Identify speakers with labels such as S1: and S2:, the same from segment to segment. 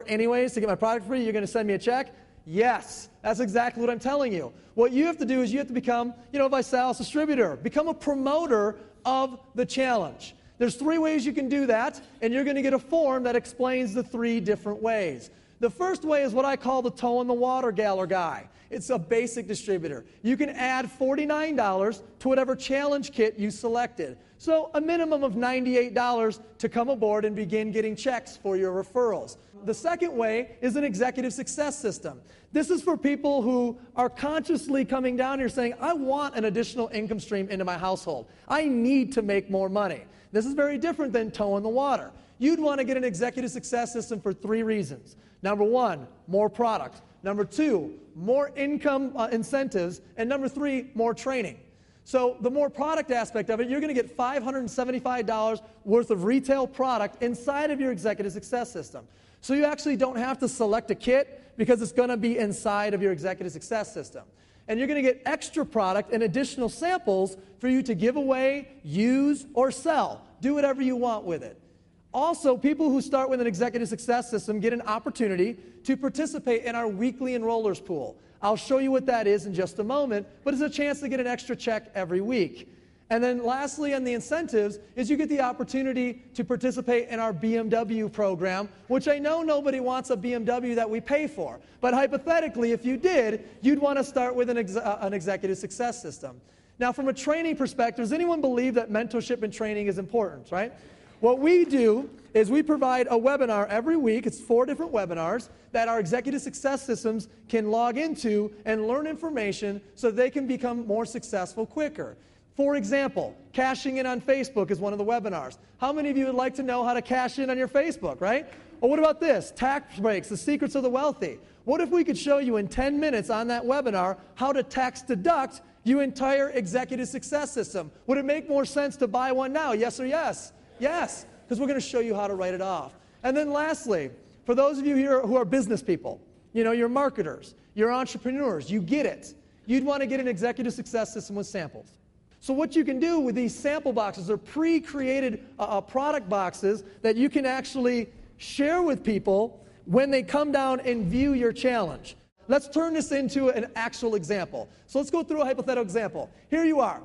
S1: anyways to get my product free. You're going to send me a check? Yes, that's exactly what I'm telling you. What you have to do is you have to become, a Visalis distributor. Become a promoter of the challenge. There's 3 ways you can do that, and you're going to get a form that explains the 3 different ways. The first way is what I call the toe in the water gal or guy. It's a basic distributor. You can add $49 to whatever challenge kit you selected. So a minimum of $98 to come aboard and begin getting checks for your referrals. The second way is an executive success system. This is for people who are consciously coming down here saying, I want an additional income stream into my household. I need to make more money. This is very different than toe in the water. You'd want to get an executive success system for 3 reasons. Number 1, more product. Number 2, more income incentives. And number 3, more training. So the more product aspect of it, you're going to get $575 worth of retail product inside of your executive success system. So you actually don't have to select a kit because it's going to be inside of your executive success system. And you're going to get extra product and additional samples for you to give away, use, or sell. Do whatever you want with it. Also, people who start with an executive success system get an opportunity to participate in our weekly enrollers pool. I'll show you what that is in just a moment, but it's a chance to get an extra check every week. And then lastly, on the incentives, is you get the opportunity to participate in our BMW program, which I know nobody wants a BMW that we pay for. But hypothetically, if you did, you'd want to start with an executive success system. Now, from a training perspective, does anyone believe that mentorship and training is important, right? What we do is we provide a webinar every week. It's 4 different webinars that our executive success systems can log into and learn information so they can become more successful quicker. For example, cashing in on Facebook is one of the webinars. How many of you would like to know how to cash in on your Facebook, right? Or what about this? Tax breaks, the secrets of the wealthy. What if we could show you in 10 minutes on that webinar how to tax deduct your entire executive success system? Would it make more sense to buy one now? Yes or yes? Yes, because we're going to show you how to write it off. And then lastly, for those of you here who are business people, you're marketers, you're entrepreneurs, you get it. You'd want to get an executive success system with samples. So what you can do with these sample boxes are pre-created product boxes that you can actually share with people when they come down and view your challenge. Let's turn this into an actual example. So let's go through a hypothetical example. Here you are.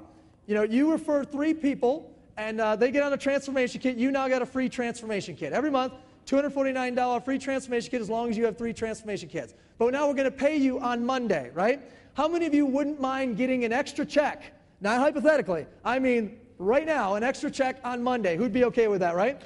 S1: You refer 3 people, and they get on a transformation kit. You now got a free transformation kit. Every month, $249 free transformation kit as long as you have 3 transformation kits. But now we're going to pay you on Monday, right? How many of you wouldn't mind getting an extra check? Not hypothetically. I mean, right now, an extra check on Monday. Who'd be okay with that, right?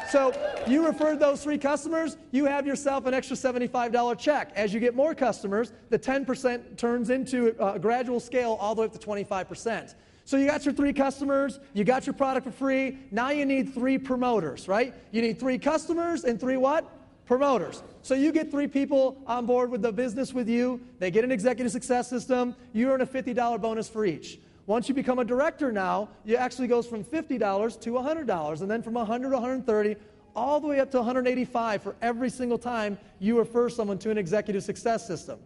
S1: So you referred those 3 customers, you have yourself an extra $75 check. As you get more customers, the 10% turns into a gradual scale all the way up to 25%. So you got your 3 customers, you got your product for free, now you need 3 promoters, right? You need 3 customers and 3 what? Promoters. So you get 3 people on board with the business with you, they get an executive success system, you earn a $50 bonus for each. Once you become a director now, it actually goes from $50 to $100, and then from $100 to $130, all the way up to $185 for every single time you refer someone to an executive success system.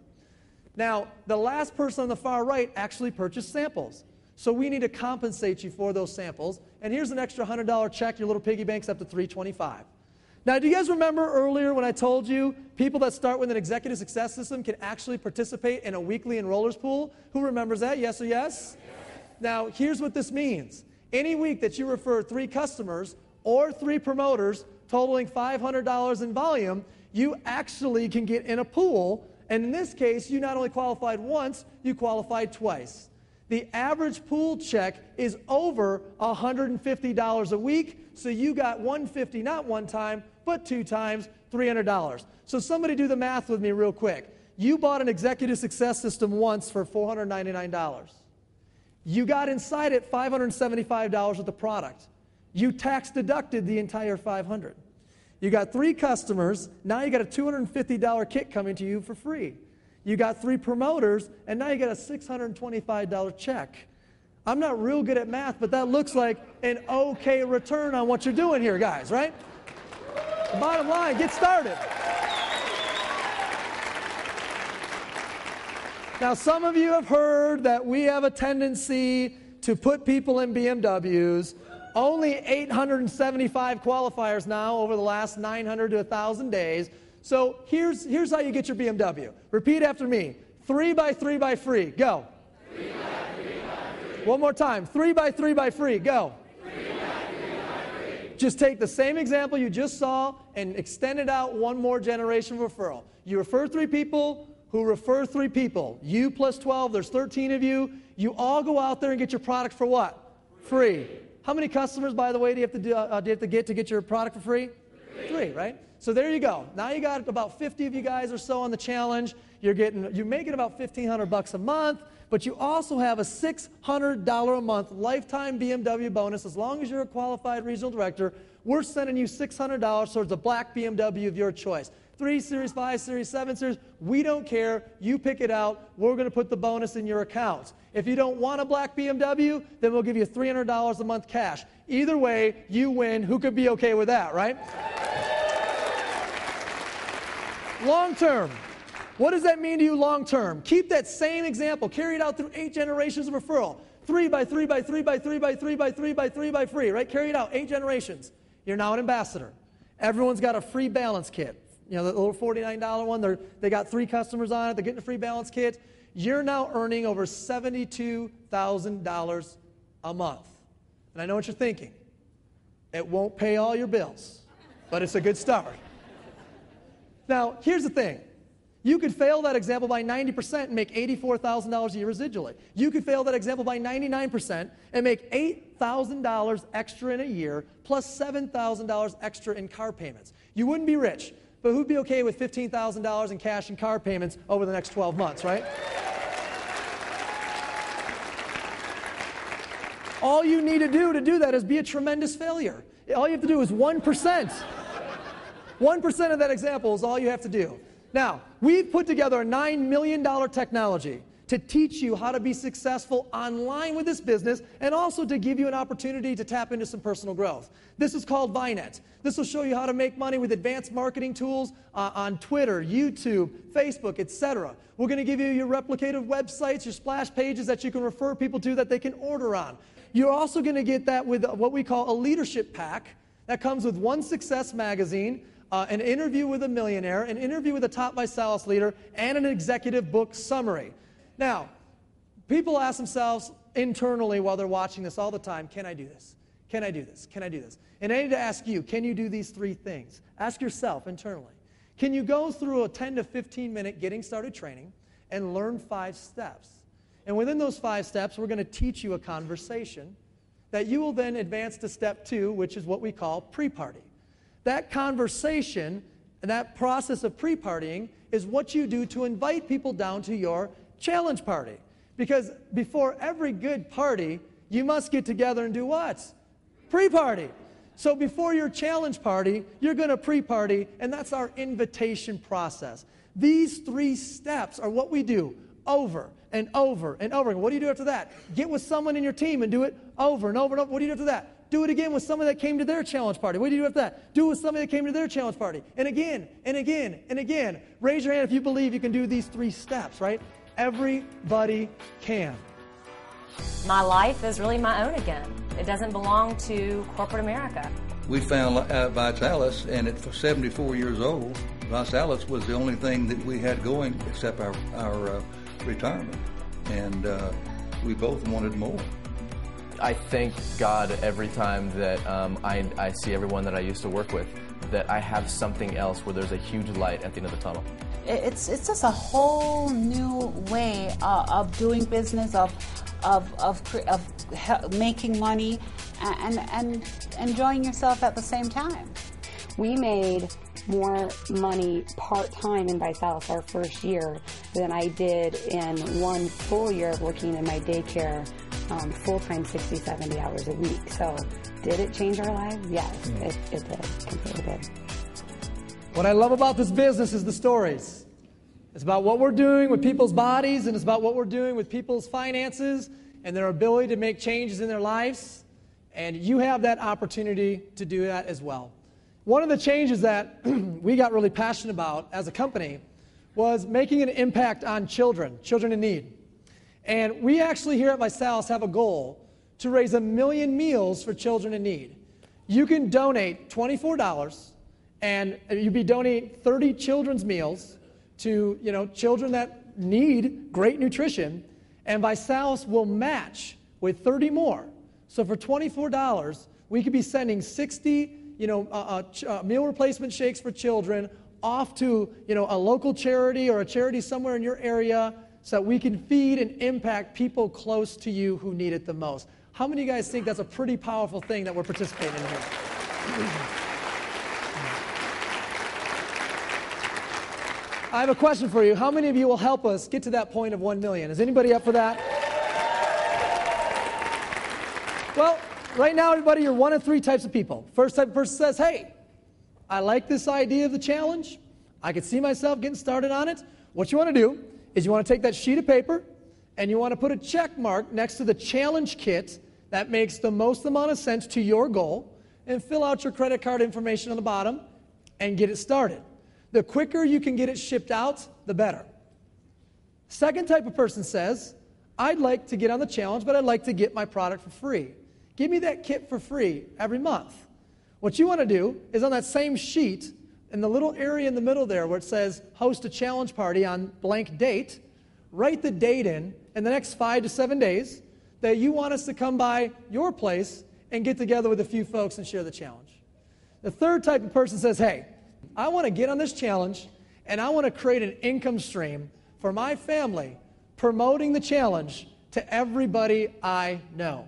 S1: Now, the last person on the far right actually purchased samples. So we need to compensate you for those samples. And here's an extra $100 check. Your little piggy bank's up to $325. Now, do you guys remember earlier when I told you people that start with an executive success system can actually participate in a weekly enrollers pool? Who remembers that? Yes or yes? Now, here's what this means. Any week that you refer 3 customers or 3 promoters totaling $500 in volume, you actually can get in a pool. And in this case, you not only qualified once, you qualified twice. The average pool check is over $150 a week, so you got $150 not one time, but 2 times, $300. So somebody do the math with me real quick. You bought an executive success system once for $499. You got inside it $575 with the product. You tax deducted the entire $500. You got 3 customers, now you got a $250 kit coming to you for free. You got 3 promoters, and now you got a $625 check. I'm not real good at math, but that looks like an okay return on what you're doing here, guys, right? Bottom line, get started. Now, some of you have heard that we have a tendency to put people in BMWs. Only 875 qualifiers now over the last 900 to 1,000 days. So here's how you get your BMW. Repeat after me. 3 by 3 by free. Go.
S2: 3 by 3 by free.
S1: One more time. 3 by 3 by free. Go.
S2: 3 by 3 by free.
S1: Just take the same example you just saw and extend it out one more generation of referral. You refer 3 people who refer 3 people. You plus 12, there's 13 of you. You all go out there and get your product for what? Free. How many customers, by the way, do you have to get your product for free? 3, right? So there you go. Now you got about 50 of you guys or so on the challenge. You're making about $1,500 a month, but you also have a $600 a month lifetime BMW bonus. As long as you're a qualified regional director, we're sending you $600 towards a black BMW of your choice. 3 Series, 5 Series, 7 Series, we don't care. You pick it out. We're going to put the bonus in your account. If you don't want a black BMW, then we'll give you $300 a month cash. Either way, you win. Who could be okay with that, right? Long term. What does that mean to you long term? Keep that same example. Carry it out through 8 generations of referral. 3 by 3 by 3 by 3 by 3 by 3 by 3 by free, right? Carry it out, 8 generations. You're now an ambassador. Everyone's got a free balance kit. You know, the little $49 one, they got 3 customers on it. They're getting a free balance kit. You're now earning over $72,000 a month. And I know what you're thinking. It won't pay all your bills, but it's a good start. Now, here's the thing. You could fail that example by 90% and make $84,000 a year residually. You could fail that example by 99% and make $8,000 extra in a year plus $7,000 extra in car payments. You wouldn't be rich, but who'd be okay with $15,000 in cash and car payments over the next 12 months, right? All you need to do that is be a tremendous failure. All you have to do is 1%. 1% of that example is all you have to do. Now, we've put together a $9 million technology to teach you how to be successful online with this business and also to give you an opportunity to tap into some personal growth. This is called Vinet. This will show you how to make money with advanced marketing tools on Twitter, YouTube, Facebook, etc. We're going to give you your replicated websites, your splash pages that you can refer people to that they can order on. You're also going to get that with what we call a leadership pack that comes with One Success magazine, an interview with a millionaire, an interview with a top by sales leader, and an executive book summary. Now, people ask themselves internally while they're watching this all the time, can I do this? Can I do this? Can I do this? And I need to ask you, can you do these 3 things? Ask yourself internally. Can you go through a 10 to 15 minute getting started training and learn 5 steps? And within those 5 steps, we're going to teach you a conversation that you will then advance to step 2, which is what we call pre-party. That conversation and that process of pre-partying is what you do to invite people down to your challenge party. Because before every good party, you must get together and do what? Pre-party. So before your challenge party, you're going to pre-party, and that's our invitation process. These 3 steps are what we do over and over and over. And what do you do after that? Get with someone in your team and do it over and over and over. What do you do after that? Do it again with someone that came to their challenge party. What do you do after that? Do it with somebody that came to their challenge party. And again, and again, and again. Raise your hand if you believe you can do these 3 steps, right? Everybody can.
S3: My life is really my own again. It doesn't belong to corporate America.
S4: We found Vitalis, and at 74 years old, Vitalis was the only thing that we had going except our retirement. And we both wanted more.
S5: I thank God every time that I see everyone that I used to work with, that I have something else where there's a huge light at the end of the tunnel.
S6: It's just a whole new way of doing business, of making money, and enjoying yourself at the same time.
S7: We made more money part-time in Vitalis our first year than I did in 1 full year of working in my daycare full-time 60, 70 hours a week. So did it change our lives? Yes, it did. Completely did.
S1: What I love about this business is the stories. It's about what we're doing with people's bodies, and it's about what we're doing with people's finances and their ability to make changes in their lives. And you have that opportunity to do that as well. One of the changes that we got really passionate about as a company was making an impact on children in need. And we actually here at Vitalis have a goal to raise 1 million meals for children in need. You can donate $24, and you'd be donating 30 children's meals to children that need great nutrition, and ViSalus will match with 30 more. So for $24, we could be sending 60 meal replacement shakes for children off to a local charity or a charity somewhere in your area so that we can feed and impact people close to you who need it the most. How many of you guys think that's a pretty powerful thing that we're participating in here? I have a question for you. How many of you will help us get to that point of 1 million? Is anybody up for that? Well, right now, everybody, you're one of three types of people. First type of person says, hey, I like this idea of the challenge. I could see myself getting started on it. What you want to do is you want to take that sheet of paper and you want to put a check mark next to the challenge kit that makes the most amount of sense to your goal, and fill out your credit card information on the bottom and get it started. The quicker you can get it shipped out, the better. Second type of person says, I'd like to get on the challenge, but I'd like to get my product for free. Give me that kit for free every month. What you want to do is on that same sheet, in the little area in the middle there where it says host a challenge party on blank date, write the date in the next 5 to 7 days that you want us to come by your place and get together with a few folks and share the challenge. The third type of person says, hey, I want to get on this challenge and I want to create an income stream for my family promoting the challenge to everybody I know.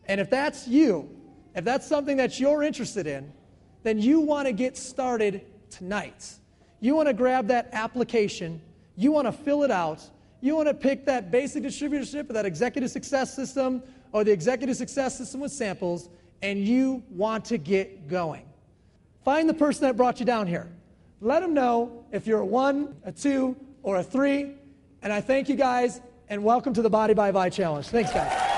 S1: And if that's you, if that's something that you're interested in, then you want to get started tonight. You want to grab that application, you want to fill it out, you want to pick that basic distributorship or that executive success system or the executive success system with samples, and you want to get going. Find the person that brought you down here. Let them know if you're a 1, a 2, or a 3, and I thank you guys, and welcome to the Body by Vi Challenge. Thanks, guys.